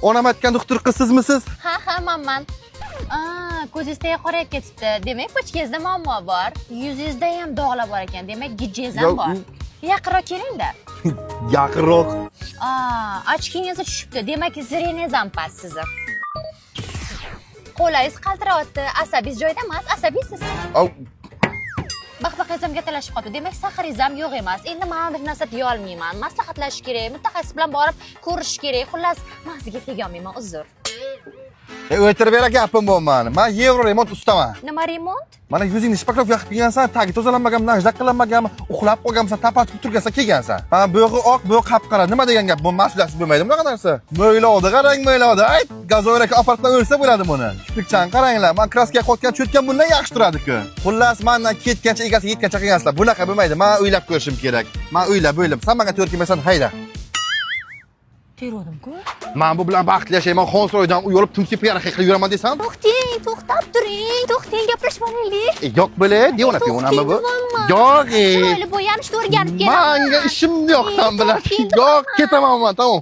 Onam aytgan doktor qiz sizmisiz? Ha, manman. Ko'zingizda qorayib ketibdi. Demak, pochkangizda muammo bor. Yuzingizda ham dog'lar bor ekan. Demak, gijjangiz ham bor. Yaqinroq keling-da. Yaqinroq. Ochkingiz tushibdi. Demak, zrengiz ham past sizni. Qo'lingiz qaltirayapti. Asabingiz joyida emas, asabiysiz. Baqbaqangiz ham kattalashib qoldi. Demak, sahringiz ham yo'q emas. Endi men bir narsa deya olmayman. Maslahatlashish kerak, mutaxassis bilan borib ko'rish kerak. Xullas, men sizga tega olmayman, uzr. O'tirib bera gapim bo'lmadi. Men yevro remont ustaman. Nima remont? Mana yuzingni shipaqlab yoqib kelgansan, tagi tozalanmagan, najda qilinmagan, uxlab qolgansan, tapatib turgansan kelgansan. Mana bu yo'g'i oq, bu yo'g'i qap-qora. Nima degan gap? Bu mas'uliyatsiz bo'lmaydi bunaqa narsa. Mo'ylovda qarang, mo'ylovda. Ayt, gazoyrak aparatdan o'lsa bo'ladi buni. Kiprikchan qaranglar. Men kraskaga qotgan cho'tkan bundan yaxshi turadi-ku. Xullas, mendan ketgancha egasiga yetgancha qilgansizlar. Bunaqa bo'lmaydi. Men o'ylab ko'rishim kerak. Men o'ylab, Sen menga to'g'ri kelmaysan, hayda. Terodim-ku. Men bu bilan baxtli yashayman. Xonsroydan uy olib tumsi piyara qilib yuraman desam? To'xtab turing, gaplashmaylik. Yo'q bo'le, deyonami bu? Yo'q. Chiroyli bo'yanishni o'rganib kelaman. Menga ishim yo'q, sen bilan. Yo'q, ketaman men, tamom.